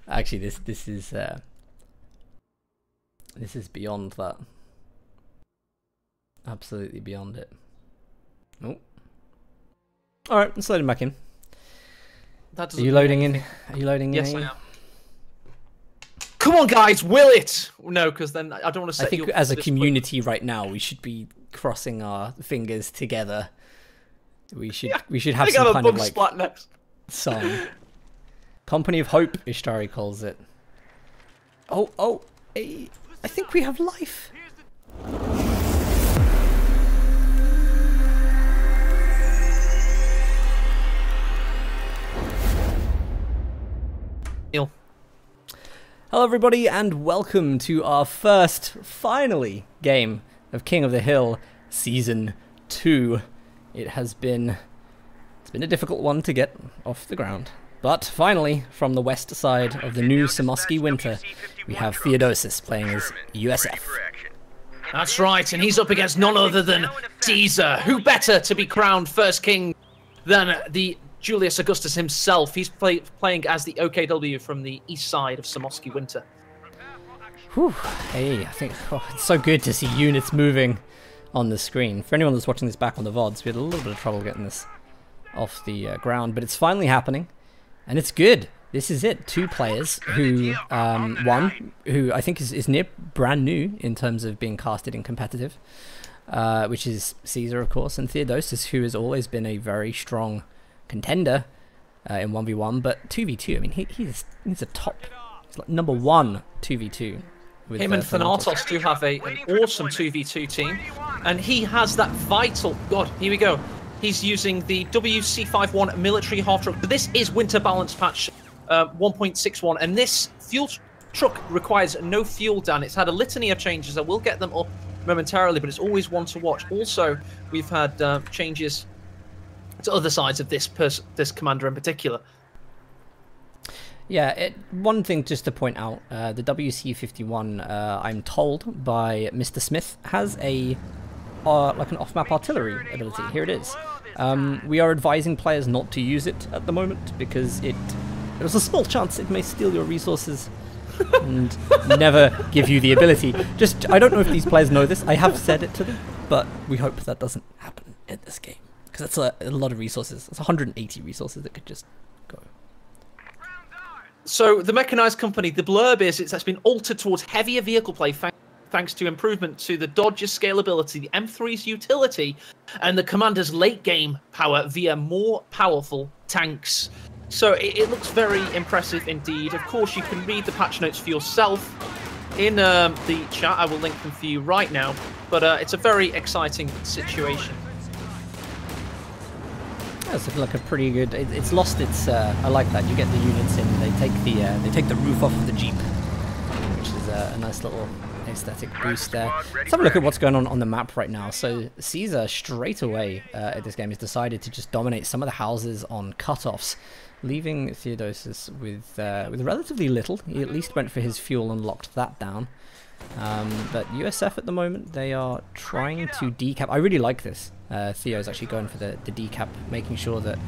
Actually, this is beyond that. Absolutely beyond it. Oh. All right, let's load him back in. That Are you loading in? Are you loading in? Yes, I am. Come on, guys, will it? No, because then I don't want to set you up. I think as a community right now, we should be crossing our fingers together. We should have some kind of like song. Company of Hope, Ishtari calls it. Oh, I think we have life. Hello everybody and welcome to our first, finally, game of King of the Hill Season 2. It's been a difficult one to get off the ground. But finally, from the west side of the new Samoski winter, we have Theodosis playing as USF. That's right, and he's up against none other than Caesar. Who better to be crowned first king than the Julius Augustus himself? He's playing as the OKW from the east side of Samoski Winter. Whew. Hey, I think it's so good to see units moving on the screen. For anyone that's watching this back on the VODs, we had a little bit of trouble getting this off the ground, but it's finally happening, and it's good. This is it. Two players who, one who I think is brand new in terms of being casted in competitive, which is Caesar, of course, and Theodosis, who has always been a very strong contender in 1v1, but 2v2, I mean, he's a top, he's like #1 2v2. Him and Thanatos do have an awesome 2v2 team, and he has that vital, God, here we go. He's using the WC51 military half truck. This is winter balance patch 1.61, and this fuel truck requires no fuel, Dan. It's had a litany of changes. I will get them up momentarily, but it's always one to watch. Also, we've had changes to other sides of this commander in particular. Yeah, one thing just to point out, the WC51, I'm told by Mr. Smith, has a like an off-map artillery ability. Here it is. We are advising players not to use it at the moment because there's a small chance it may steal your resources and never give you the ability. I don't know if these players know this. I have said it to them, but we hope that doesn't happen in this game. Because that's a lot of resources. It's 180 resources that could just go. So the mechanized company, the blurb is it's been altered towards heavier vehicle play thanks to improvement to the Dodge's scalability, the M3's utility, and the commander's late game power via more powerful tanks. So it looks very impressive indeed. Of course, you can read the patch notes for yourself in the chat. I will link them for you right now. But it's a very exciting situation. It's looking like a pretty good. It's lost its. I like that. You get the units in. They take the roof off of the Jeep, which is a nice little aesthetic boost there. Let's have a look at what's going on the map right now. So Caesar straight away at this game has decided to just dominate some of the houses on cutoffs, leaving Theodosis with relatively little. He at least went for his fuel and locked that down. But USF at the moment, they are trying to decap. I really like this. Theo's actually going for the decap, making sure that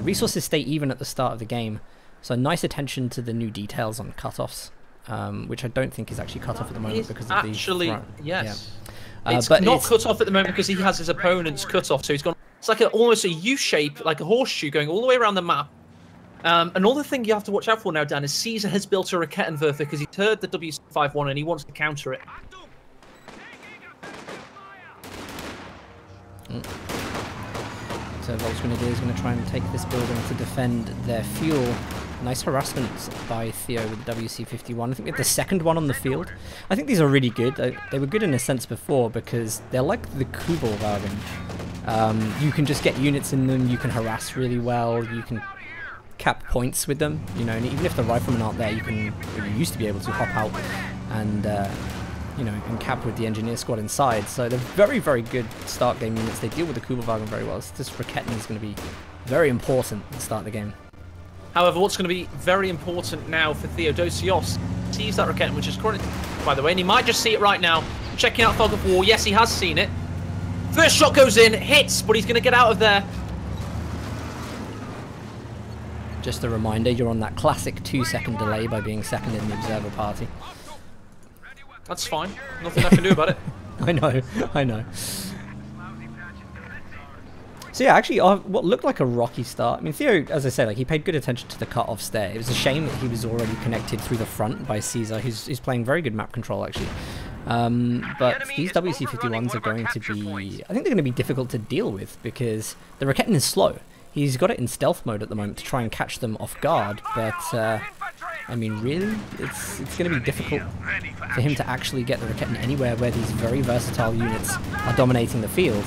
resources stay even at the start of the game. So nice attention to the new details on cutoffs, which I don't think is actually cut off at the moment because of the front. Yes. Yeah. But not cut off at the moment because he has his opponent's cut off. So he's gone. It's like almost a U shape, like a horseshoe going all the way around the map. Another thing you have to watch out for now, Dan, is Caesar has built a Rakettenwerfer because he's heard the WC51 and he wants to counter it. So Volk's going to do is going to try and take this building to defend their fuel. Nice harassment by Theo with the WC51. I think we have the second one on the field. I think these are really good. They were good in a sense before because they're like the Kubelwagen. You can just get units in them. You can harass really well. You can cap points with them, you know, and even if the riflemen aren't there, you used to be able to hop out and you know, and cap with the engineer squad inside. So they're very, very good start game units. They deal with the Kubelwagen very well. So this Raketten is going to be very important at the start of the game. However, what's going to be very important now for Theodosios sees that Raketten, which is currently, by the way, and he might just see it right now. Checking out Fog of War. Yes, he has seen it. First shot goes in, hits, but he's going to get out of there. Just a reminder, you're on that classic 2-second delay by being second in the observer party. That's fine. Nothing I can do about it. I know, I know. So yeah, actually, what looked like a rocky start. I mean, Theo, as I said, like he paid good attention to the cut-off stair. It was a shame that he was already connected through the front by Caesar, who's playing very good map control, actually. But these WC-51s are going to be... I think they're going to be difficult to deal with because the Raketin is slow. He's got it in stealth mode at the moment to try and catch them off guard, but... I mean, really? It's going to be difficult for him to actually get the Raketin anywhere where these very versatile units are dominating the field.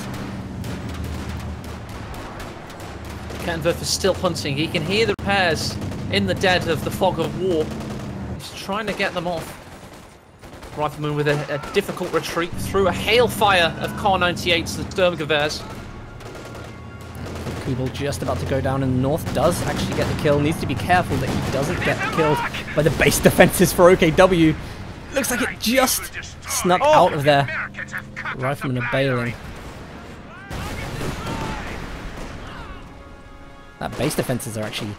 Kenworth is still hunting. He can hear the repairs in the dead of the fog of war. He's trying to get them off. Rifleman with a difficult retreat through a hailfire of Kar-98s, the Sturmgewehrs. Kubel just about to go down in the north, does actually get the kill. Needs to be careful that he doesn't get killed by the base defenses for OKW. Looks like it just snuck out of there. Riflemen are bailing. That base defenses are actually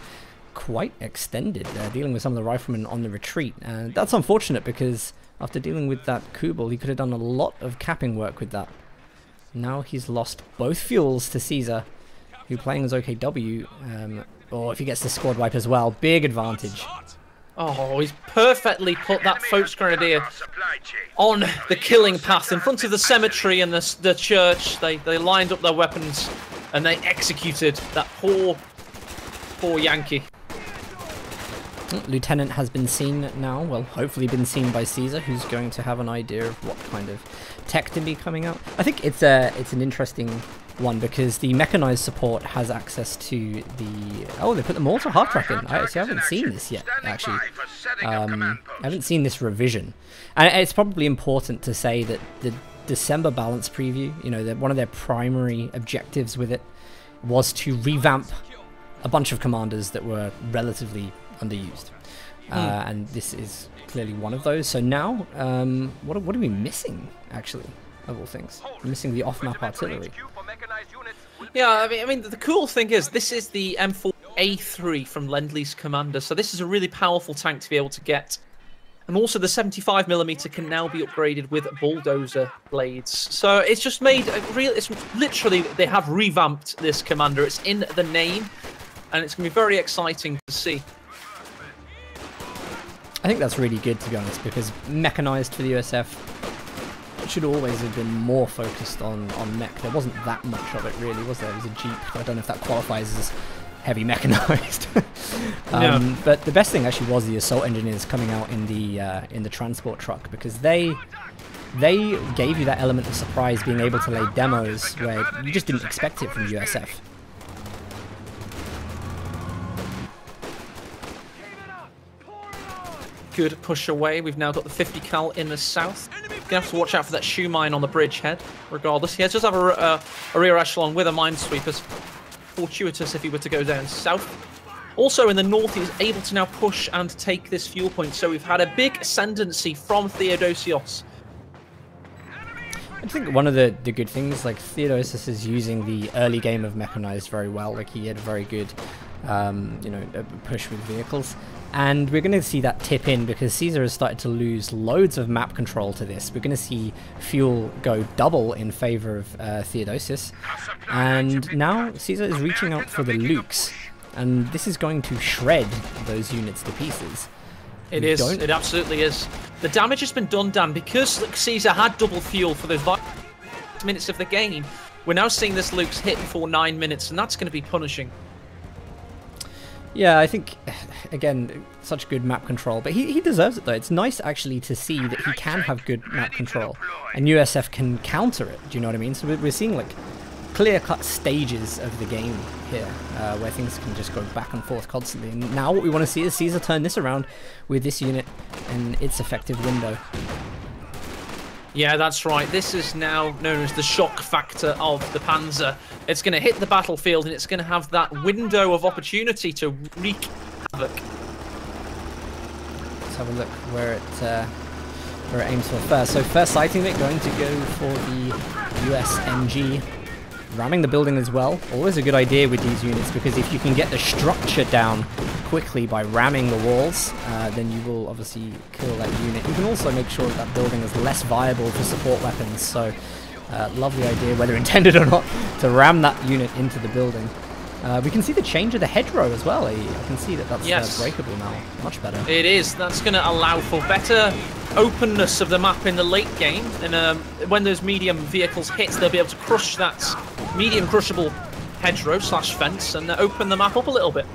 quite extended. They're dealing with some of the riflemen on the retreat. And that's unfortunate because after dealing with that Kubel, he could have done a lot of capping work with that. Now he's lost both fuels to Caesar, who playing as OKW. Or if he gets the squad wipe as well, big advantage. Oh, he's perfectly put that Folks Grenadier on the killing path in front of the cemetery and the church. They lined up their weapons and they executed that poor Yankee. Lieutenant has been seen now, well, hopefully been seen by Caesar, who's going to have an idea of what kind of tech to be coming out. I think it's an interesting one because the mechanized support has access to the... Oh, they put the mortar half track in. I haven't seen this yet, actually. I haven't seen this revision. And it's probably important to say that the December balance preview, you know, one of their primary objectives with it was to revamp a bunch of commanders that were relatively underused. And this is clearly one of those. So now, what are we missing, actually, of all things? We're missing the off-map artillery. Yeah, I mean, the cool thing is this is the M4A3 from Lend-Lease Commander, so this is a really powerful tank to be able to get. And also the 75mm can now be upgraded with bulldozer blades. So it's just made a real... It's literally, they have revamped this commander. It's in the name, and it's going to be very exciting to see. I think that's really good, to be honest, because mechanized for the USF should always have been more focused on mech. There wasn't that much of it, really, was there? It was a Jeep. I don't know if that qualifies as heavy mechanized. No. But the best thing actually was the assault engineers coming out in the transport truck, because they gave you that element of surprise, being able to lay demos where you just didn't expect it from USF. Good push away. We've now got the 50 cal in the south. Gonna have to watch out for that shoe mine on the bridgehead. Regardless, he has just have a rear echelon with a minesweeper. Fortuitous if he were to go down south. Also in the north, he was able to now push and take this fuel point. So we've had a big ascendancy from Theodosios. I think one of the good things, like Theodosius is using the early game of mechanized very well. Like he had a very good, push with vehicles. And we're going to see that tip in because Caesar has started to lose loads of map control to this. We're going to see fuel go double in favor of Theodosius. And now Caesar is reaching out for the Lukes. And this is going to shred those units to pieces. It is. It absolutely is. The damage has been done, Dan, because Caesar had double fuel for those minutes of the game. We're now seeing this Luke's hit for 9 minutes, and that's going to be punishing. Yeah, I think, again, such good map control. But he deserves it, though. It's nice, actually, to see that he can have good map control. And USF can counter it, do you know what I mean? So we're seeing, like, clear-cut stages of the game here, where things can just go back and forth constantly. And now what we want to see is Caesar turn this around with this unit and its effective window. Yeah, that's right. This is now known as the shock factor of the Panzer. It's going to hit the battlefield and it's going to have that window of opportunity to wreak havoc. Let's have a look where it aims for first. So first sighting of it going to go for the USMG. ramming the building as well, always a good idea with these units, because if you can get the structure down quickly by ramming the walls, then you will obviously kill that unit. You can also make sure that that building is less viable for support weapons, so lovely idea, whether intended or not, to ram that unit into the building. We can see the change of the hedgerow as well. I can see that that's breakable now. Much better. It is. That's going to allow for better openness of the map in the late game. And when those medium vehicles hit, they'll be able to crush that medium crushable hedgerow / fence and open the map up a little bit.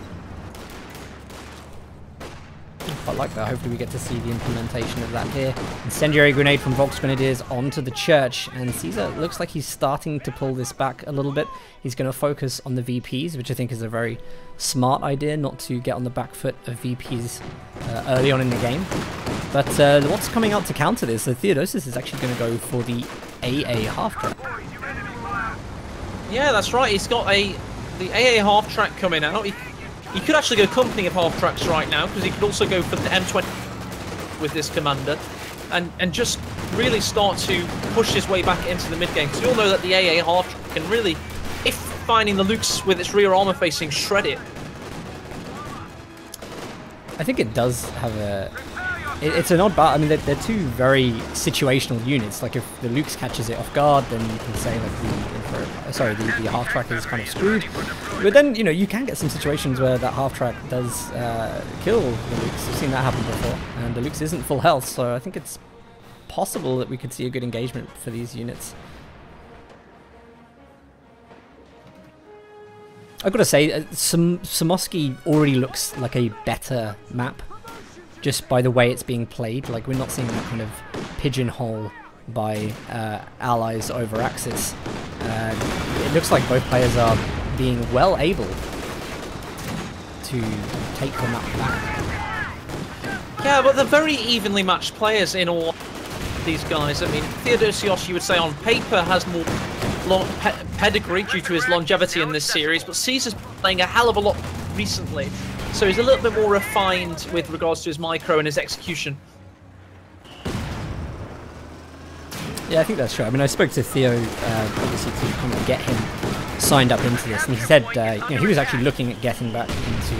I like that. Hopefully we get to see the implementation of that here. Incendiary grenade from Volks Grenadiers onto the church, and Caesar looks like he's starting to pull this back a little bit. He's going to focus on the VPs, which I think is a very smart idea, not to get on the back foot of VPs early on in the game. But what's coming out to counter this? So Theodosius is actually going to go for the AA half-track. Yeah, that's right. He's got the AA half-track coming out. He could actually go company of half-tracks right now, because he could also go for the M20 with this commander and just really start to push his way back into the mid-game. Because we all know that the AA half-track can really, if finding the Lukes with its rear armor facing, shred it. I think it does have a... It's an odd battle. I mean, they're two very situational units. Like, if the Lukes catches it off guard, then you can say, like, the half-track is kind of screwed. But then, you know, you can get some situations where that half-track does kill the Lukes. We've seen that happen before. And the Lukes isn't full health, so I think it's possible that we could see a good engagement for these units. I've got to say, Somoski already looks like a better map, just by the way it's being played. Like, we're not seeing that kind of pigeonhole by allies over Axis. It looks like both players are being well able to take the map back. Yeah, but they're very evenly matched players in all these guys. I mean, Theodosios, you would say on paper, has more pedigree due to his longevity in this series, but Caesar's playing a hell of a lot recently. So he's a little bit more refined with regards to his micro and his execution. Yeah, I think that's true. I mean, I spoke to Theo, obviously, to kind of get him signed up into this, and he said you know, he was actually looking at getting back into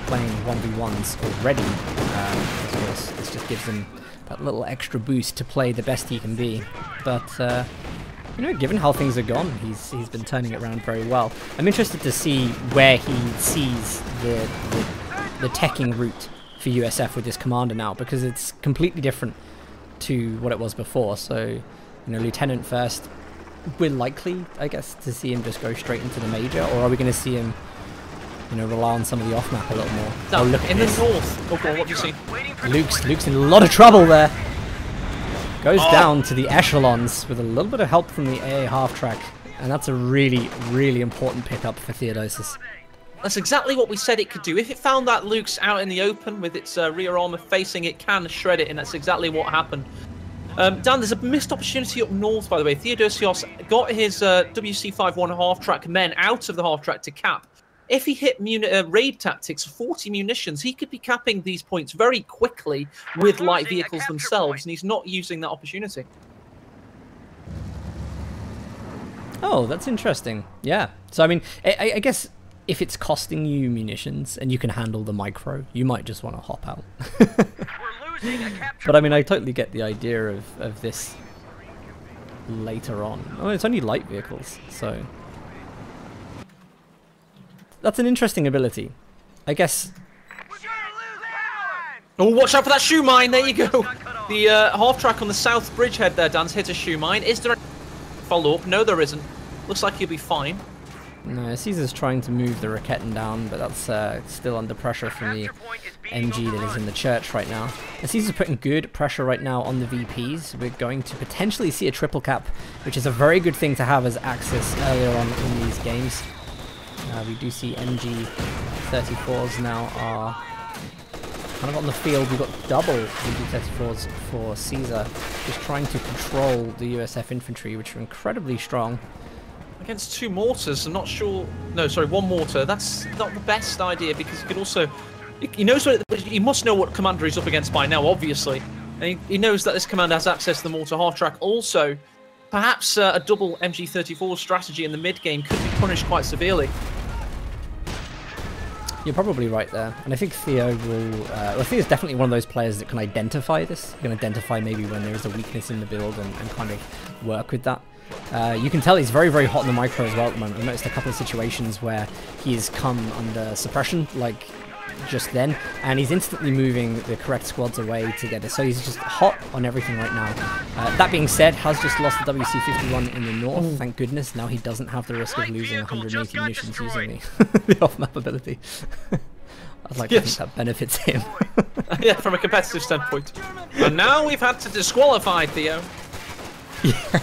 playing 1v1s already. Of course, this just gives him that little extra boost to play the best he can be. But you know, given how things are gone, he's been turning it around very well. I'm interested to see where he sees the teching route for USF with this commander now, because it's completely different to what it was before. So, you know, Lieutenant first, we're likely, I guess, to see him just go straight into the major, or are we going to see him, you know, rely on some of the off-map a little more? No, oh, look in the north. Oh, God, what do you see? Luke's in a lot of trouble there. Goes down to the echelons with a little bit of help from the AA half-track, and that's a really, really important pickup for Theodosius. That's exactly what we said it could do. If it found that Luke's out in the open with its rear armor facing, it can shred it, and that's exactly what happened. Dan, there's a missed opportunity up north, by the way. Theodosios got his WC51 half-track men out of the half-track to cap. If he hit raid tactics, 40 munitions, he could be capping these points very quickly with light vehicles themselves, and he's not using that opportunity. Oh, that's interesting. Yeah. So, I mean, I guess if it's costing you munitions and you can handle the micro, you might just want to hop out. But, I mean, I totally get the idea of this later on. Oh, it's only light vehicles, so... That's an interesting ability. I guess... Oh, watch out for that shoe mine. There you go. The half-track on the south bridgehead there, Dan's hit a shoe mine. Is there a follow-up? No, there isn't. Looks like he'll be fine. No, Caesar's trying to move the Raketten down, but that's still under pressure from the MG that is in the church right now. And Caesar's putting good pressure right now on the VPs. We're going to potentially see a triple cap, which is a very good thing to have as Axis earlier on in these games. We do see MG 34s now are kind of on the field. We've got double MG 34s for Caesar, just trying to control the USF infantry, which are incredibly strong. Against two mortars, I'm not sure... No, sorry, one mortar. That's not the best idea, because he could also... He knows what... He must know what commander he's up against by now, obviously. And he knows that this commander has access to the mortar half-track. Also, perhaps a double MG34 strategy in the mid game could be punished quite severely. You're probably right there, and I think Theo will. Well, Theo's definitely one of those players that can identify this. He can identify maybe when there is a weakness in the build and kind of work with that. You can tell he's very, very hot in the micro as well at the moment. I've noticed a couple of situations where he's come under suppression, like just then, and he's instantly moving the correct squads away to get it. So he's just hot on everything right now. That being said, has just lost the WC-51 in the north. Thank goodness. Now he doesn't have the risk of losing 180 munitions using the off-map ability. I'd like to think that benefits him. Yeah, from a competitive standpoint. And now we've had to disqualify Theo. Yeah.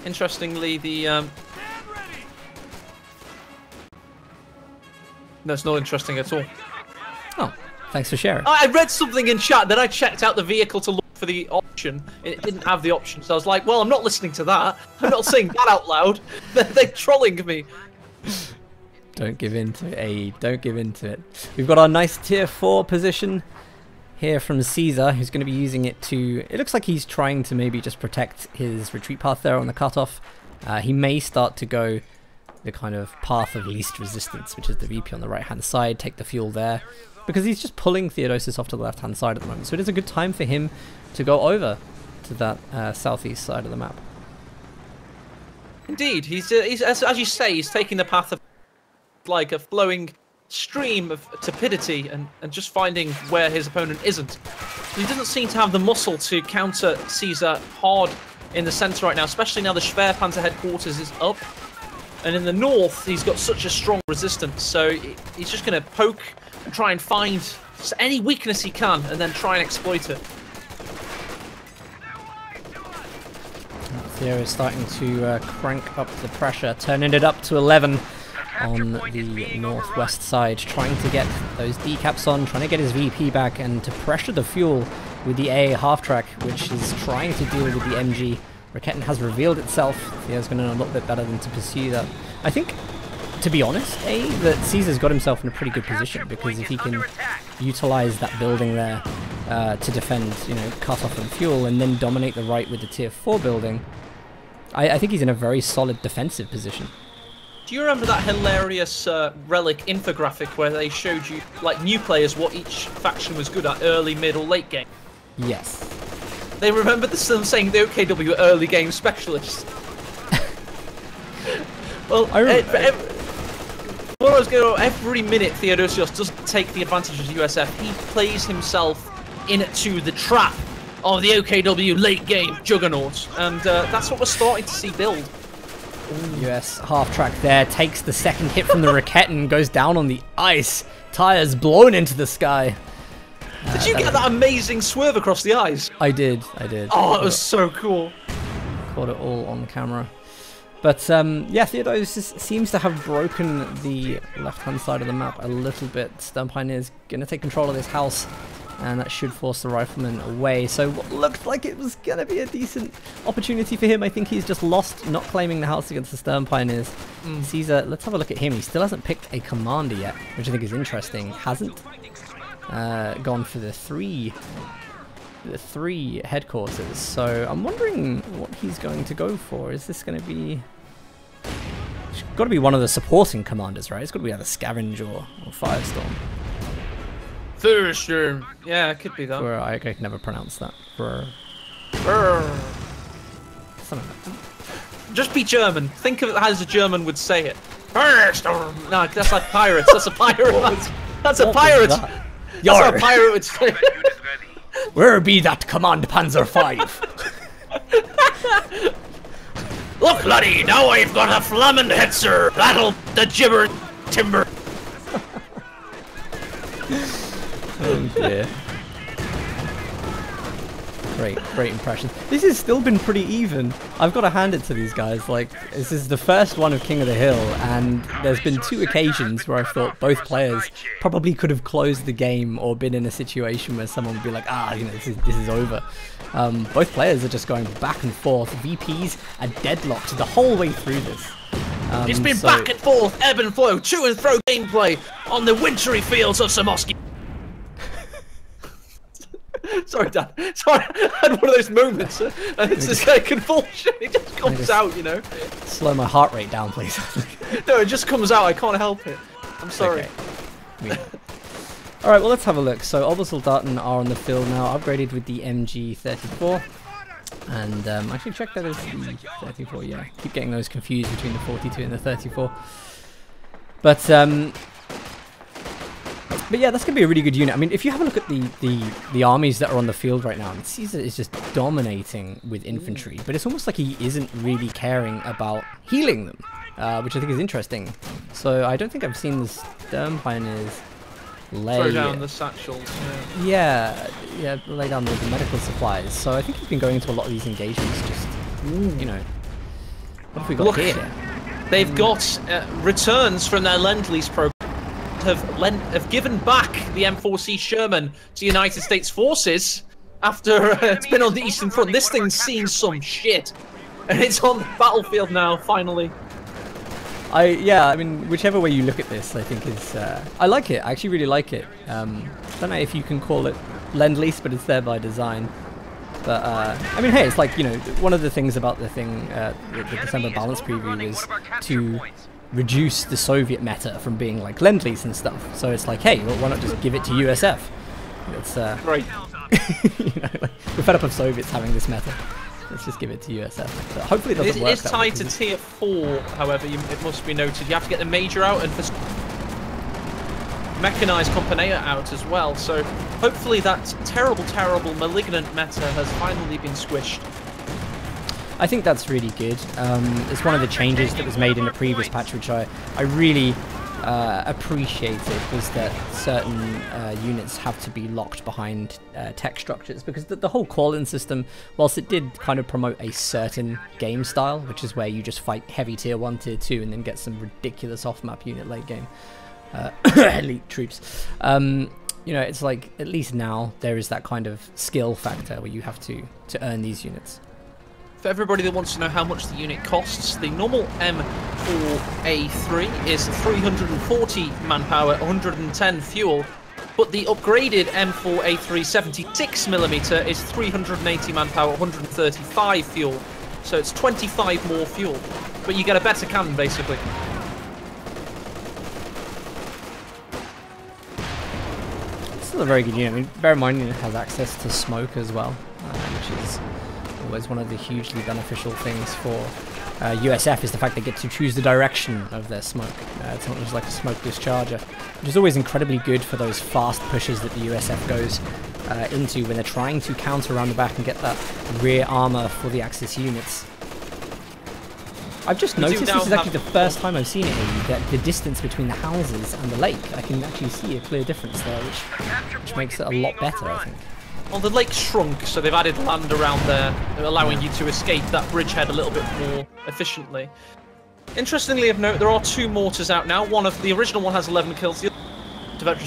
Interestingly, the that's not interesting at all. Oh, thanks for sharing. I read something in chat, then I checked out the vehicle to look for the option. It didn't have the option, so I was like, well, I'm not listening to that. I'm not saying that out loud. They're trolling me. Don't give in to it, AE. Don't give in to it. We've got our nice tier 4 position here from Caesar, who's going to be using it to... It looks like he's trying to maybe just protect his retreat path there on the cutoff. He may start to go the kind of path of least resistance, which is the VP on the right-hand side, take the fuel there, because he's just pulling Theodosius off to the left-hand side at the moment. So it is a good time for him to go over to that southeast side of the map. Indeed, he's as you say, he's taking the path of like a flowing stream of tepidity and just finding where his opponent isn't. He doesn't seem to have the muscle to counter Caesar hard in the centre right now, especially now the Schwerpanzer headquarters is up. And in the north, he's got such a strong resistance, so he's just going to poke and try and find any weakness he can and then try and exploit it. Theo is starting to crank up the pressure, turning it up to 11 on the northwest side, trying to get those decaps on, trying to get his VP back and to pressure the fuel with the AA half-track, which is trying to deal with the MG. Raketen has revealed itself. Theo's going to know a little bit better than to pursue that. I think, to be honest, that Caesar's got himself in a pretty good position, because if he can utilize that building there to defend, you know, cut off and fuel, and then dominate the right with the tier 4 building, I think he's in a very solid defensive position. Do you remember that hilarious Relic infographic where they showed you, like, new players what each faction was good at, early, mid, or late game? Yes. They remembered them saying the OKW early game specialists. Well, every minute Theodosius doesn't take the advantage of USF. He plays himself into the trap of the OKW late game juggernaut, and that's what we're starting to see build. US half-track there, takes the second hit from the Raketen, goes down on the ice, tires blown into the sky. Did you get that amazing swerve across the eyes? I did. Oh, it was so cool. Caught it all on camera. But yeah, Theodosius seems to have broken the left-hand side of the map a little bit. Stern Pioneer's going to take control of this house, and that should force the Rifleman away. So what looked like it was going to be a decent opportunity for him, I think he's just lost not claiming the house against the Stern Pioneers. Caesar, let's have a look at him. He still hasn't picked a commander yet, which I think is interesting. Hasn't gone for the three headquarters. So I'm wondering what he's going to go for. Is this going to be... It's got to be one of the supporting commanders, right? It's got to be either Scavenge or Firestorm. Firestorm. Yeah, it could be that. Or I can never pronounce that. Something like that. Just be German. Think of it as a German would say it. Firestorm. No, that's like pirates. That's a pirate. That's a pirate. That's what a pirate would say. Where be that Command Panzer 5? Look, laddie, now I've got a Flammenhetzer. That'll the gibber timber. Oh dear. Great impression. This has still been pretty even. I've got to hand it to these guys. Like, this is the first one of King of the Hill, and there's been 2 occasions where I've thought both players probably could have closed the game or been in a situation where someone would be like, you know, this is over. Both players are just going back and forth. VPs are deadlocked the whole way through this. It's been back and forth, ebb and flow, to and fro gameplay on the wintry fields of Samoski. Sorry, Dan. Sorry, I had one of those moments. And it's this like convulsion. It just comes out, you know. Slow my heart rate down, please. No, it just comes out. I can't help it. I'm sorry. Okay. All right, well, let's have a look. So Obersoldaten are on the field now, upgraded with the MG34. And actually check that as the 34, yeah. Keep getting those confused between the 42 and the 34. But yeah, that's going to be a really good unit. I mean, if you have a look at the armies that are on the field right now, Caesar is just dominating with infantry. But it's almost like he isn't really caring about healing them, which I think is interesting. So I don't think I've seen the Sturm Pioneers throw down the satchels. Yeah, lay down the medical supplies. So I think he's been going into a lot of these engagements. Just you know, what have we got here? They've got returns from their Lend-Lease program. Have given back the M4C Sherman to United States forces after it's been on the Eastern Front. This thing's seen some shit, and it's on the battlefield now. Finally. Yeah, I mean, whichever way you look at this, I think is... I like it. I actually really like it. Don't know if you can call it Lend-Lease, but it's there by design. But, I mean, hey, it's like, you know, one of the things about the thing, the December balance preview is to reduce the Soviet meta from being like Lend-Lease and stuff. So it's like, hey, well, why not just give it to USF? It's, right. You know, like, we're fed up of Soviets having this meta. Let's just give it to USF. But hopefully it doesn't work. It is tied to tier 4, however, it must be noted. You have to get the major out and for mechanized Companea out as well. So hopefully that terrible, terrible malignant meta has finally been squished. I think that's really good. It's one of the changes that was made in the previous patch, which I really appreciated, was that certain units have to be locked behind tech structures, because the whole call-in system, whilst it did kind of promote a certain game style, which is where you just fight heavy tier 1, tier 2, and then get some ridiculous off-map unit late game elite troops. You know, it's like, at least now there is that kind of skill factor where you have to earn these units. For everybody that wants to know how much the unit costs, the normal M4A3 is 340 manpower, 110 fuel, but the upgraded M4A3 76mm is 380 manpower, 135 fuel. So it's 25 more fuel, but you get a better cannon basically. It's still a very good unit. I mean, bear in mind it has access to smoke as well, which is always one of the hugely beneficial things for USF, is the fact they get to choose the direction of their smoke. It's not just like a smoke discharger, which is always incredibly good for those fast pushes that the USF goes into when they're trying to counter around the back and get that rear armor for the Axis units. I've just noticed this is actually the first time I've seen it here, that the distance between the houses and the lake, I can actually see a clear difference there, which makes it a lot better, I think. Well, the lake shrunk, so they've added land around there, allowing you to escape that bridgehead a little bit more efficiently. Interestingly of note, there are 2 mortars out now. One of the original one has 11 kills, the other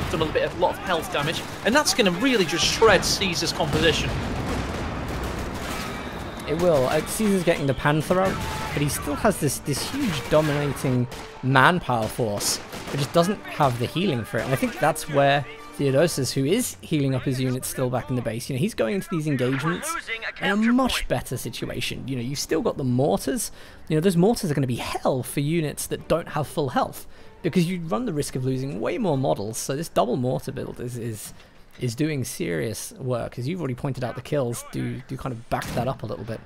done a lot of health damage, and that's going to really just shred Caesar's composition. It will. Caesar's getting the Panther out, but he still has this huge dominating manpower force, but just doesn't have the healing for it. And I think that's where Theodosius, who is healing up his units still back in the base, you know, he's going into these engagements in a much better situation. You know, you've still got the mortars. You know, those mortars are going to be hell for units that don't have full health, because you run the risk of losing way more models. So this double mortar build is doing serious work. As you've already pointed out, the kills do kind of back that up a little bit.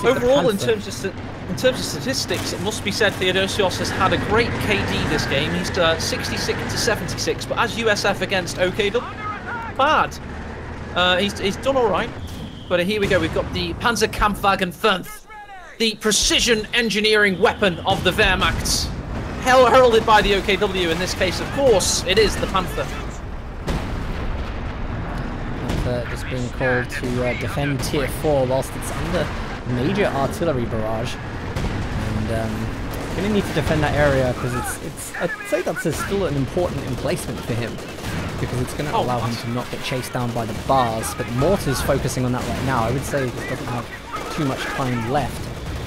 Overall, in terms of statistics, it must be said Theodosios has had a great KD this game. He's 66 to 76, but as USF against OKW, bad. He's done all right. But here we go. We've got the Panzerkampfwagen 5, the precision engineering weapon of the Wehrmacht, heralded by the OKW. In this case, of course, it is the Panther. Just being called to defend tier 4 whilst it's under major artillery barrage, and going to need to defend that area, because it's I'd say that's still an important emplacement for him, because it's going to allow him to not get chased down by the bars. But Mortar's focusing on that right now. I would say he doesn't have too much time left.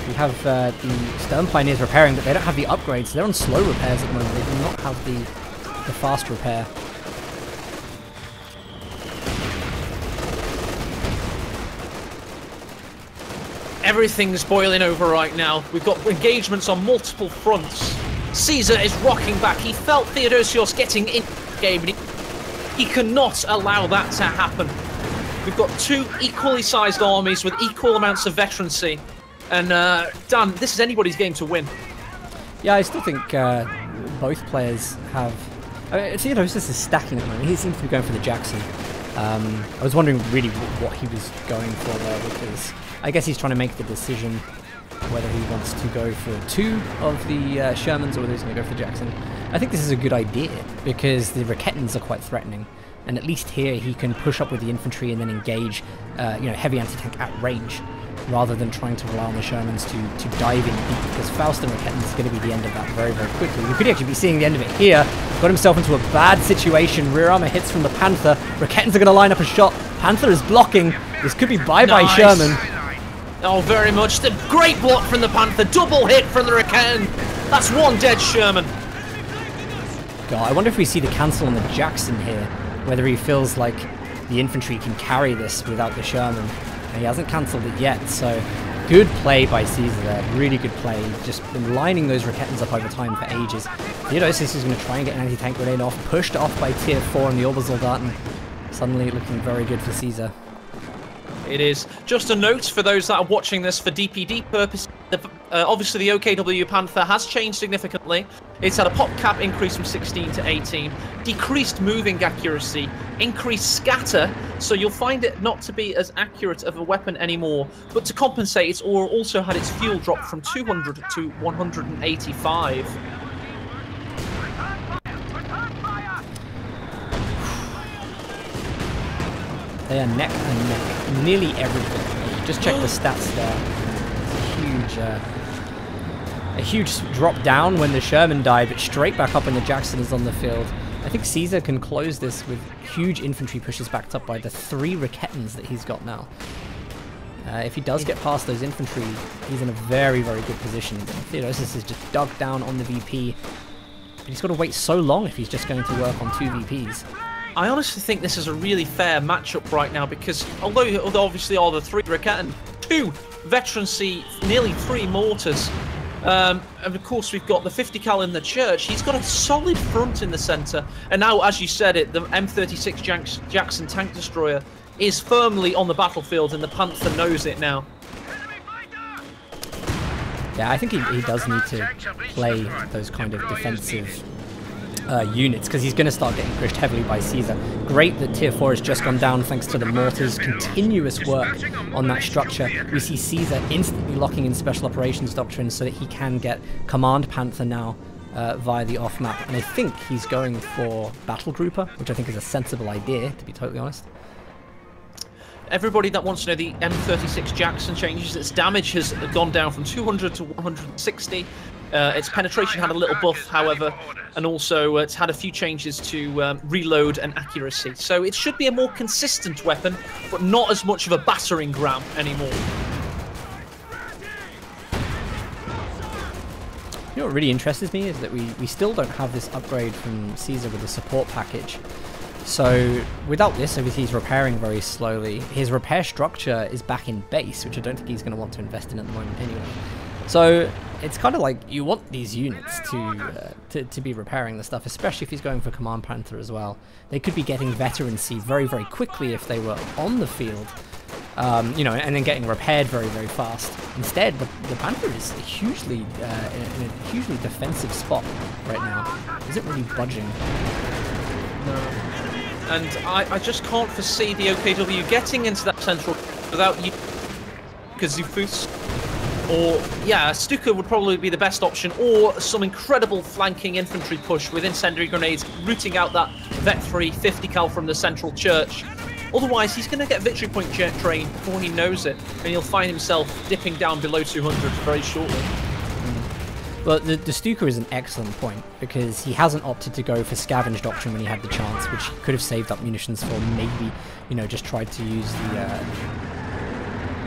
We have the Sturm Pioneers repairing, but they don't have the upgrades. They're on slow repairs at the moment. They do not have the fast repair. Everything's boiling over right now. We've got engagements on multiple fronts. Caesar is rocking back. He felt Theodosios getting in the game, and he cannot allow that to happen. We've got two equally sized armies with equal amounts of veterancy. And Dan, this is anybody's game to win. Yeah, I still think both players have... Theodosios is stacking at the moment. He seems to be going for the Jackson. I was wondering really what he was going for there, because I guess he's trying to make the decision whether he wants to go for two of the Shermans or whether he's going to go for Jackson. I think this is a good idea because the Raketans are quite threatening, and at least here he can push up with the infantry and then engage heavy anti-tank at range, rather than trying to rely on the Shermans to dive in deep, because Faust and Raketans is going to be the end of that very, very quickly. We could actually be seeing the end of it here. Got himself into a bad situation. Rear armor hits from the Panther. Raketans are going to line up a shot. Panther is blocking. This could be bye-bye Sherman. Oh, very much. The great block from the Panther. Double hit from the Raketan. That's one dead Sherman. God, I wonder if we see the cancel on the Jackson here, whether he feels like the infantry can carry this without the Sherman. He hasn't cancelled it yet, so good play by Caesar there. Really good play. Just been lining those Raketans up over time for ages. Theodosios is going to try and get an anti-tank grenade off, pushed off by tier 4 in the Obersoldaten. Suddenly looking very good for Caesar. It is. Just a note for those that are watching this for DPD purposes, obviously the OKW Panther has changed significantly. It's had a pop cap increase from 16 to 18, decreased moving accuracy, increased scatter, so you'll find it not to be as accurate of a weapon anymore. But to compensate, it's also had its fuel drop from 200 to 185. They are neck and neck. Nearly everything. Just check the stats there. A huge drop down when the Sherman died, but straight back up when the Jackson is on the field. I think Caesar can close this with huge infantry pushes backed up by the 3 Raketans that he's got now. If he does get past those infantry, he's in a very, very good position. Theodosios is just dug down on the VP, but he's got to wait so long if he's just going to work on 2 VPs. I honestly think this is a really fair matchup right now, because although obviously all the 3 Raketan, 2 veterancy, nearly 3 mortars, and of course we've got the 50 cal in the church. He's got a solid front in the centre, and now, as you said it, the M36 Jackson tank destroyer is firmly on the battlefield, and the Panther knows it now. Yeah, I think he does need to play those kind of defensive units, because he's going to start getting pushed heavily by Caesar. Great that tier 4 has just gone down thanks to the mortars. Continuous work on that structure. We see Caesar instantly locking in special operations doctrine so that he can get Command Panther now via the off map. And I think he's going for Battle Grouper, which I think is a sensible idea, to be totally honest. Everybody that wants to know the M36 Jackson changes, its damage has gone down from 200 to 160. Its penetration had a little buff, however, and also it's had a few changes to reload and accuracy. So it should be a more consistent weapon, but not as much of a battering ram anymore. You know what really interests me is that we still don't have this upgrade from Caesar with the support package. So without this, obviously he's repairing very slowly. His repair structure is back in base, which I don't think he's going to want to invest in at the moment anyway. So it's kind of like you want these units to be repairing the stuff, especially if he's going for Command Panther as well. They could be getting veterancy very, very quickly if they were on the field, and then getting repaired very, very fast. Instead, the Panther is hugely in a hugely defensive spot right now. Isn't really budging. No. And I just can't foresee the OKW getting into that central without you, because Zufus. Or, yeah, Stuka would probably be the best option, or some incredible flanking infantry push with incendiary grenades, rooting out that Vet 3 50 cal from the central church. Otherwise, he's going to get victory point drain before he knows it, and he'll find himself dipping down below 200 very shortly. Well, the Stuka is an excellent point, because he hasn't opted to go for Scavenge Doctrine when he had the chance, which he could have saved up munitions for, maybe, just tried to use the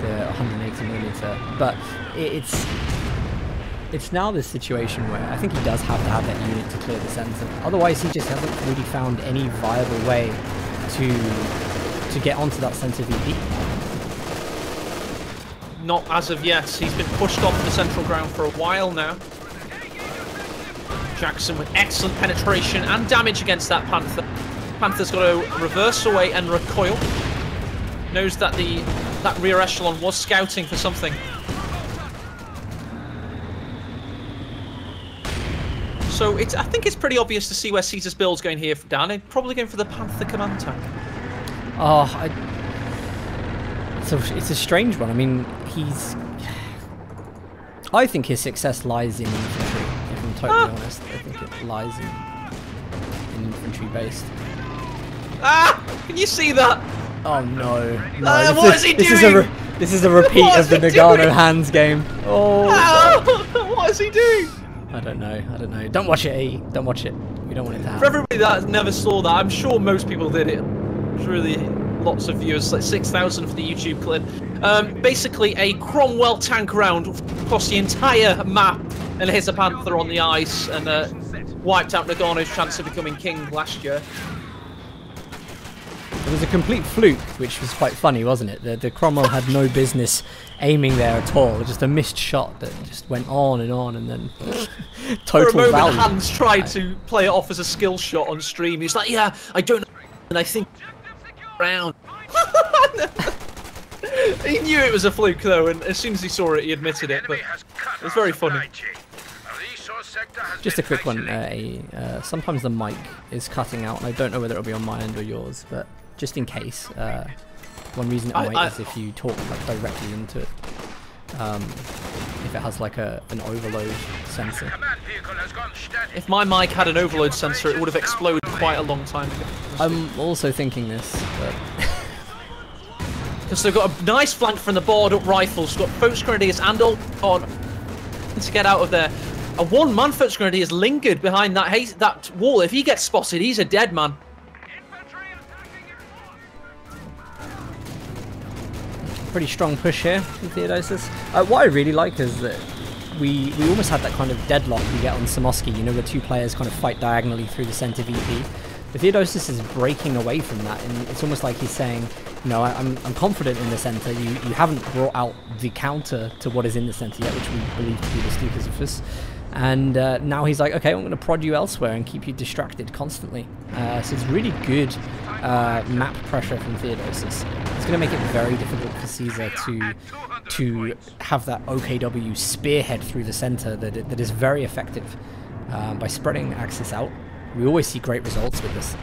180mm, but it's now this situation where I think he does have to have that unit to clear the center. Otherwise, he just hasn't really found any viable way to get onto that center VP. Not as of yet. He's been pushed off the central ground for a while now. Jackson with excellent penetration and damage against that Panther. Panther's got to reverse away and recoil. Knows that that rear echelon was scouting for something. So I think it's pretty obvious to see where Caesar's build's going here, Dan. They're probably going for the Panther command tank. Oh, it's a strange one. I mean, I think his success lies in infantry, if I'm totally honest. I think it lies in infantry based. Ah! Can you see that? Oh no. What is he doing? This is a repeat of the Nagano hands game. Oh. What is he doing? I don't know. Don't watch it, E. Don't watch it. We don't want it to happen. For everybody that never saw that, I'm sure most people did it. There's really lots of viewers, like 6,000 for the YouTube clip. Basically a Cromwell tank round across the entire map, and here's a Panther on the ice, and wiped out Nagano's chance of becoming king last year. It was a complete fluke, which was quite funny, wasn't it? The Cromwell had no business aiming there at all. Just a missed shot that just went on, and then total For a moment, value. Hans tried to play it off as a skill shot on stream. He's like, yeah, I don't know, and I think round. He knew it was a fluke though, and as soon as he saw it, he admitted it. But it was very funny. Just a quick one. Sometimes the mic is cutting out, and I don't know whether it'll be on my end or yours, but just in case, one reason it might is if you talk like directly into it. If it has like an overload sensor. If my mic had an overload sensor, it would have exploded quite a long time ago. I'm also thinking this, but because they've got a nice flank from the board-up rifles, got Folks Grenadiers and all on to get out of there. A one-man Folks Grenadiers lingered behind that wall. If he gets spotted, he's a dead man. Pretty strong push here from Theodosius. What I really like is that we almost had that kind of deadlock we get on Samoski, you know, where two players kind of fight diagonally through the center VP. But Theodosius is breaking away from that, and it's almost like he's saying, you know, I'm confident in the center. You haven't brought out the counter to what is in the center yet, which we believe to be the Stukas. And now he's like, okay, I'm going to prod you elsewhere and keep you distracted constantly. So it's really good map pressure from Theodosius. It's going to make it very difficult for Caesar to have that OKW spearhead through the center that is very effective by spreading Axis out. We always see great results with this.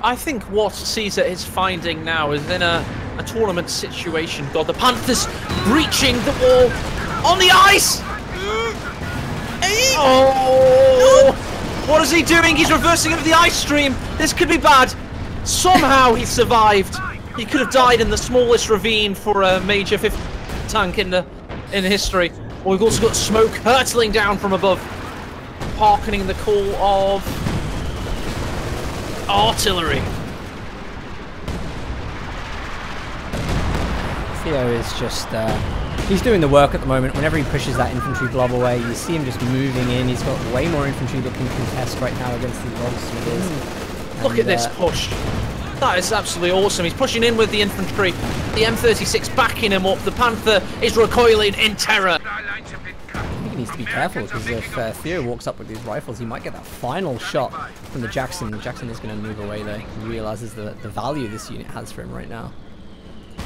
I think what Caesar is finding now is in a tournament situation. God, the Panthers breaching the wall on the ice! Oh! What is he doing? He's reversing over the ice stream. This could be bad. Somehow he survived. He could have died in the smallest ravine for a major 50 tank in history. Or we've also got smoke hurtling down from above, hearkening the call of artillery. Theo is just he's doing the work at the moment. Whenever he pushes that infantry blob away, you see him just moving in. He's got way more infantry that can contest right now against the monsters. Look at this push. That is absolutely awesome. He's pushing in with the infantry. The M36 backing him up. The Panther is recoiling in terror. I think he needs to be careful, because if Theo walks up with these rifles, he might get that final shot from the Jackson. Jackson is going to move away though. He realizes the value this unit has for him right now.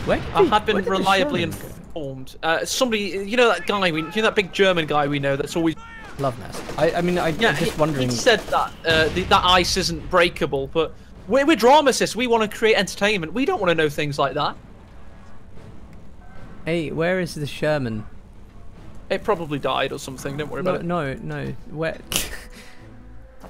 I had been reliably informed. Somebody, you know that guy, you know that big German guy we know that's always... Love Nest. I'm just wondering... He said that that ice isn't breakable, but we're dramatists. We want to create entertainment. We don't want to know things like that. Hey, where is the Sherman? It probably died or something. Don't worry about it. No. Where?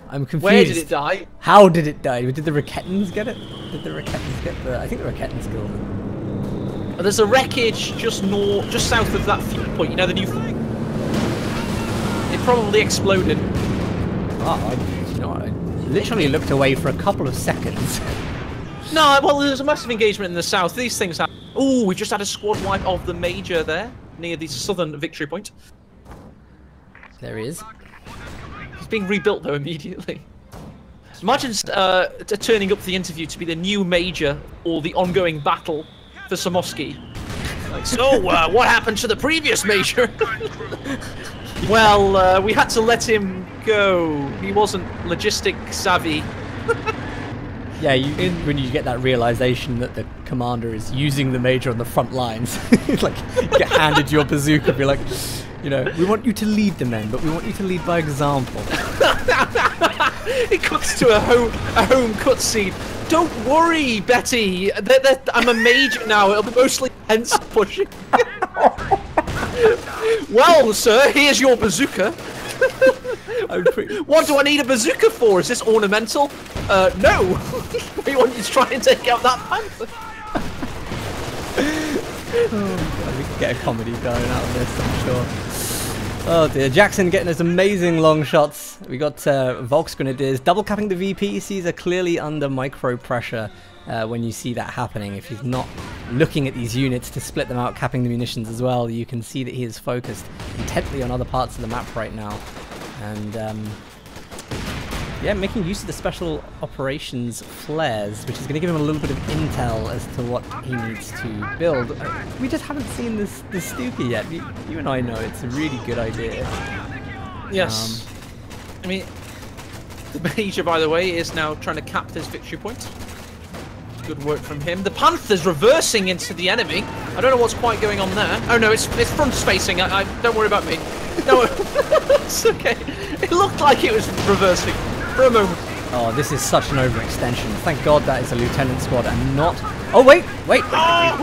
I'm confused. Where did it die? How did it die? Did the Rakettans get it? Did the Rakettans get the... I think the Rakettans killed them. There's a wreckage just south of that fuel point. You know the new flag? It probably exploded. I literally looked away for a couple of seconds. No, well, there's a massive engagement in the south. These things happen. Oh, we just had a squad wipe of the Major there, near the southern victory point. There he is. He's being rebuilt, though, immediately. Imagine turning up the interview to be the new Major or the ongoing battle for Samoski. Like, so, what happened to the previous Major? Well, we had to let him go. He wasn't logistic savvy. Yeah, when you get that realization that the commander is using the Major on the front lines, like you get handed your bazooka, be like, you know, we want you to lead the men, but we want you to lead by example. It cuts to a home cutscene. Don't worry, Betty. I'm a Major now. It'll be mostly hence pushing. Well, sir, here's your bazooka. What do I need a bazooka for? Is this ornamental? No. We want you to try and take out that panther. Oh, God, we could get a comedy going out of this, I'm sure. Oh dear, Jackson getting those amazing long shots. We got Volks Grenadiers double capping the VPCs are clearly under micro pressure when you see that happening. If he's not looking at these units to split them out, capping the munitions as well, you can see that he is focused intently on other parts of the map right now. And yeah, making use of the special operations flares, which is going to give him a little bit of intel as to what he needs to build. We just haven't seen the Stuka yet. You and I know it's a really good idea. Yes. I mean, the Major, by the way, is now trying to cap this victory point. Good work from him. The Panther's reversing into the enemy. I don't know what's quite going on there. Oh no, it's front spacing. Don't worry about me. No, it's okay. It looked like it was reversing for a moment. Oh, this is such an overextension. Thank God that is a lieutenant squad and not... Oh, wait. How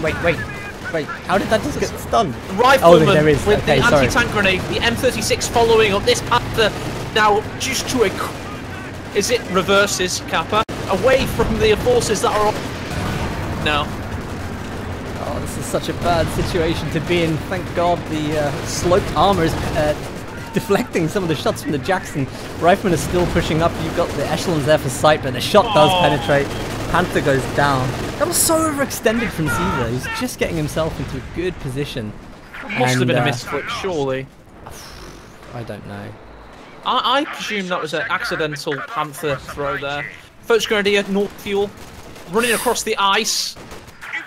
did that just get stunned? Rifleman there is. with Okay, the anti-tank grenade. The M36 following up. This Panther now just to a... Is it reverses, Kappa? Away from the forces that are on... now. Oh, this is such a bad situation to be in. Thank God the sloped armor is deflecting some of the shots from the Jackson. Rifleman is still pushing up. You've got the echelons there for sight, but the shot does penetrate. Panther goes down. That was so overextended from Caesar. He's just getting himself into a good position. Must have been a misclick, surely. I don't know. I presume that was an accidental Panther throw there. Volks Grenadier, North Fuel, running across the ice,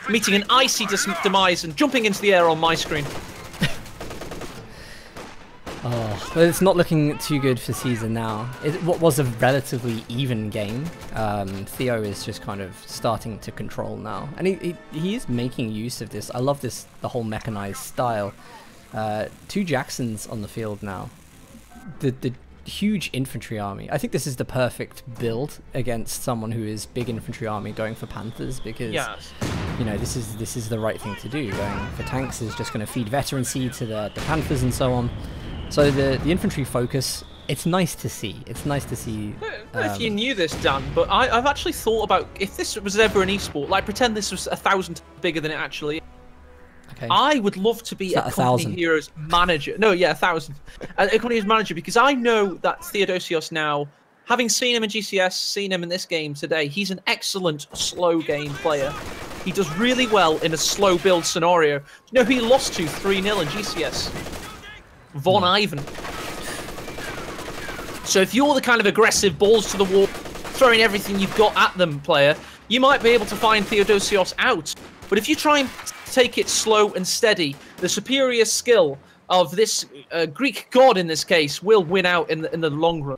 meeting an icy demise and jumping into the air on my screen. Oh, but it's not looking too good for Caesar now. What was a relatively even game, Theo is just kind of starting to control now. And he is making use of this. I love this, the whole mechanized style. 2 Jacksons on the field now. The huge infantry army. I think this is the perfect build against someone who is big infantry army going for Panthers, because you know, this is the right thing to do. Going for tanks is just going to feed veterancy to the Panthers and so on. So the infantry focus, it's nice to see. It's nice to see. I don't know if you knew this, Dan, but I've actually thought about if this was ever an esport, like pretend this was 1,000 bigger than it actually is. Okay. I would love to be a Company Heroes manager. No, yeah, 1,000. A Company Heroes manager, because I know that Theodosios now, having seen him in GCS, seen him in this game today, he's an excellent slow game player. He does really well in a slow build scenario. You know who he lost to 3-0 in GCS? Von Ivan. So if you're the kind of aggressive, balls to the wall, throwing everything you've got at them player, you might be able to find Theodosios out. But if you try and take it slow and steady, the superior skill of this Greek god in this case will win out in the long run.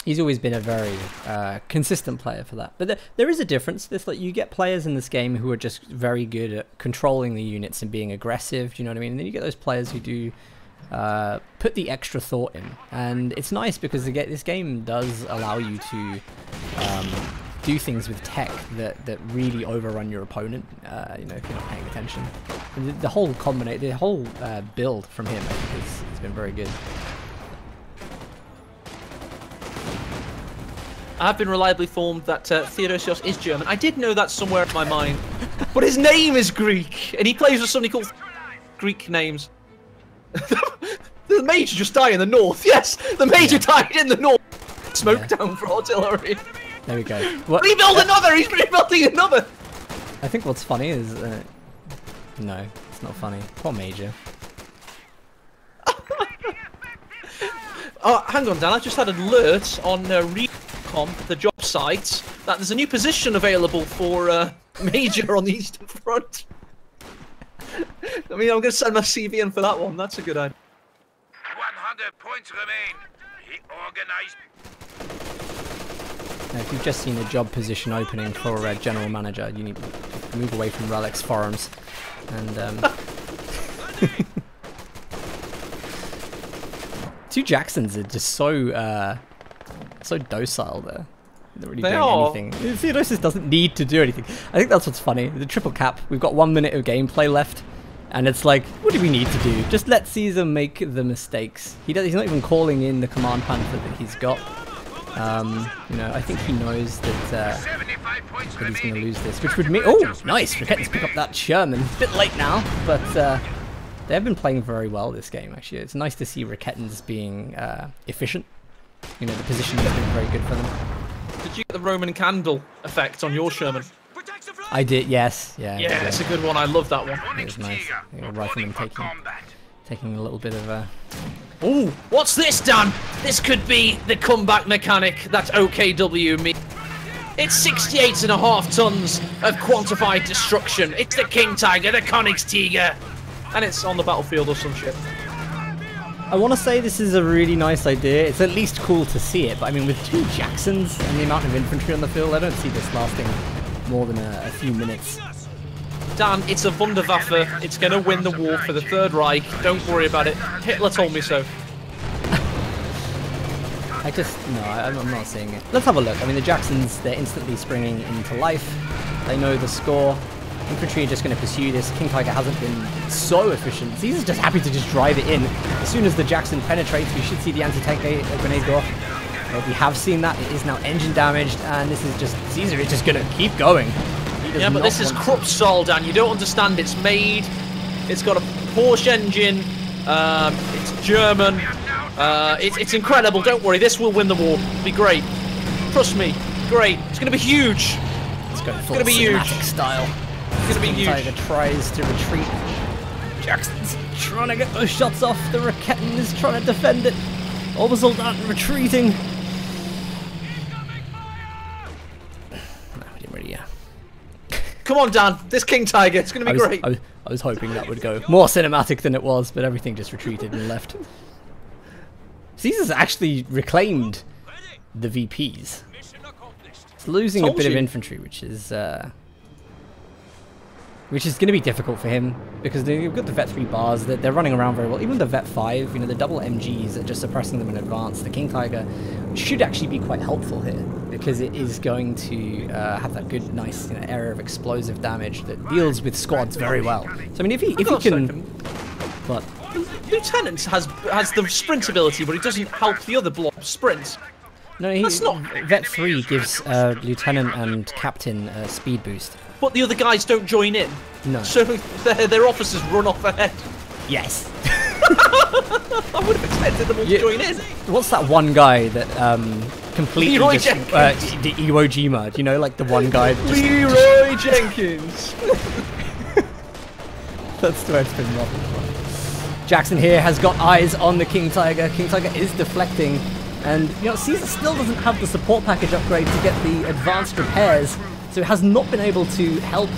He's always been a very consistent player for that. But there is a difference. Like, you get players in this game who are just very good at controlling the units and being aggressive, do you know what I mean? And then you get those players who do put the extra thought in. And it's nice because this game does allow you to do things with tech that really overrun your opponent, you know, if you're not paying attention. And the whole build from him, I think, has been very good. I have been reliably informed that Theodosios is German. I did know that somewhere in my mind. But his name is Greek, and he plays with somebody called Greek names. The Major just died in the north. Yes, the Major died in the north. Smoke down for artillery. There we go. Rebuild another! He's rebuilding another! I think what's funny is... no, it's not funny. Poor Major. Oh, hang on, Dan. I just had an alert on Recon, the job site, that there's a new position available for Major on the Eastern Front. I mean, I'm going to send my CV in for that one. That's a good idea. 100 points remain. Reorganize. Now, if you've just seen a job position opening for a general manager, you need to move away from Relics forums. And two Jacksons are just so docile there. They're really doing anything. Theodosius doesn't need to do anything. I think that's what's funny. The triple cap. We've got 1 minute of gameplay left, and it's like, what do we need to do? Just let Caesar make the mistakes. He's not even calling in the command panther that he's got. You know, I think he knows that he's going to lose this, which would mean... Oh, nice! Raketans pick up that Sherman. A bit late now, but they've been playing very well this game, actually. It's nice to see Raketans being efficient. You know, the positioning has been very good for them. Did you get the Roman candle effect on your Sherman? I did, yes. Yeah, it's a good one. I love that one. It was nice. Rifleman taking a little bit of a... Ooh, what's this, Dan? This could be the comeback mechanic that OKW means. It's 68.5 tons of quantified destruction. It's the King Tiger, the Königstiger. And it's on the battlefield or some shit. I want to say this is a really nice idea. It's at least cool to see it, but I mean, with two Jacksons and the amount of infantry on the field, I don't see this lasting more than a few minutes. Dan, it's a Wunderwaffe. It's going to win the war for the Third Reich. Don't worry about it. Hitler told me so. I'm not seeing it. Let's have a look. I mean, the Jacksons, they're instantly springing into life. They know the score. Infantry are just going to pursue this. King Tiger hasn't been so efficient. Caesar's just happy to just drive it in. As soon as the Jackson penetrates, we should see the anti-tank grenade go off. We have seen that. It is now engine damaged, and this is just... Caesar is just going to keep going. Yeah, but this is Kruppstahl, Dan. You don't understand. It's made. It's got a Porsche engine. It's German. It's incredible. Don't worry. This will win the war. It'll be great. Trust me. Great. It's going to be huge. It's going to be huge. Style. It's going to be huge. Tiger tries to retreat. Jackson's trying to get those shots off. The Raketan is trying to defend it. Obersoldaten retreating. No, we didn't really, Come on, Dan. This King Tiger. It's going to be great. I was hoping that would go more cinematic than it was, but everything just retreated and left. Caesar's actually reclaimed the VPs. It's losing a bit of infantry, which is going to be difficult for him, because you've got the Vet 3 bars, they're running around very well. Even the Vet 5, you know, the double MGs are just suppressing them in advance. The King Tiger should actually be quite helpful here, because it is going to have that good, nice, you know, area of explosive damage that deals with squads very well. So I mean, if he can, what? Lieutenant has the sprint ability, but he doesn't help the other blob sprint. No, Vet 3 gives Lieutenant and Captain a speed boost. But the other guys don't join in. No. So their officers run off ahead. Yes. I would have expected them all to join in. What's that one guy that completely Leroy just, Jenkins. the Iwo Jima, you know, like the one guy that just... Leroy Jenkins. That's where it's been robbed. Jackson here has got eyes on the King Tiger. King Tiger is deflecting. And, you know, Caesar still doesn't have the support package upgrade to get the advanced repairs, so it has not been able to help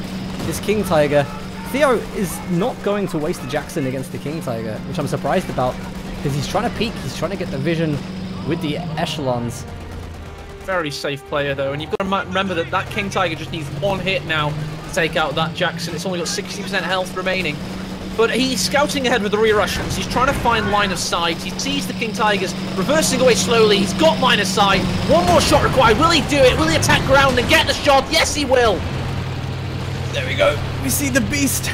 this King Tiger. Theo is not going to waste the Jackson against the King Tiger, which I'm surprised about, because he's trying to peek, he's trying to get the vision with the echelons. Very safe player, though, and you've got to remember that that King Tiger just needs one hit now to take out that Jackson. It's only got 60% health remaining. But he's scouting ahead with the rear echelons. He's trying to find line of sight. He sees the King Tigers reversing away slowly. He's got line of sight. One more shot required. Will he do it? Will he attack ground and get the shot? Yes, he will. There we go. We see the beast.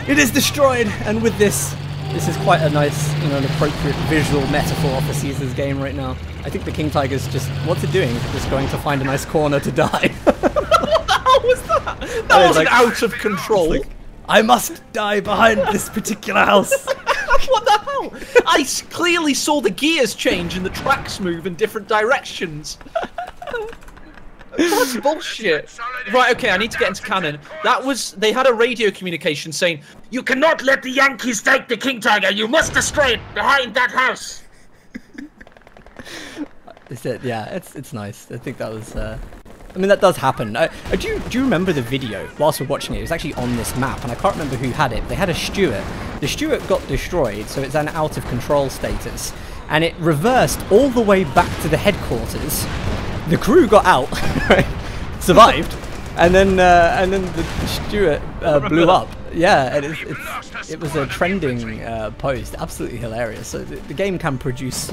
It is destroyed. And with this is quite a nice, you know, an appropriate visual metaphor for Caesar's game right now. I think the King Tiger's just, what's it doing? Just going to find a nice corner to die. What the hell was that? That was like, out of control. Like, I must die behind this particular house. What the hell? I clearly saw the gears change and the tracks move in different directions. That's bullshit. Right, okay, I need to get into cannon. They had a radio communication saying, "You cannot let the Yankees take the King Tiger. You must destroy it behind that house." Yeah, it's nice. I think that was I mean, that does happen. Do you remember the video whilst we're watching it? It was actually on this map, and I can't remember who had it. They had a Stuart. The Stuart got destroyed, so it's an out of control status, and it reversed all the way back to the headquarters. The crew got out, survived, and then the Stuart blew up. Yeah, and it was a trending post. Absolutely hilarious. So the game can produce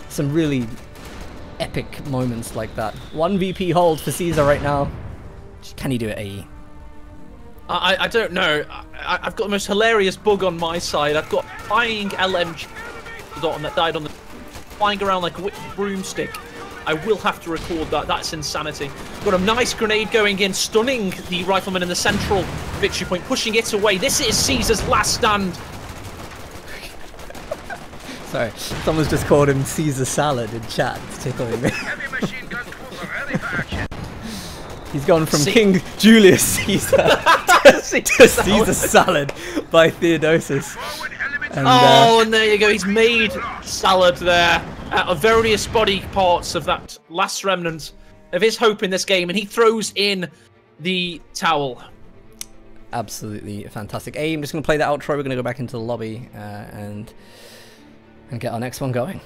some really epic moments like that. 1 VP hold for Caesar right now. Can he do it, AE? I don't know. I've got the most hilarious bug on my side. I've got flying LMG that died on the flying around like a broomstick. I will have to record that. That's insanity. Got a nice grenade going in, stunning the rifleman in the central victory point, pushing it away. This is Caesar's last stand. Sorry, someone's just called him Caesar Salad in chat. It's tickling me. He's gone from King Julius Caesar to Caesar Salad by Theodosius. And, and there you go. He's made salad there out of various body parts of that last remnant of his hope in this game, and he throws in the towel. Absolutely fantastic. I'm just going to play the outro. We're going to go back into the lobby and get our next one going.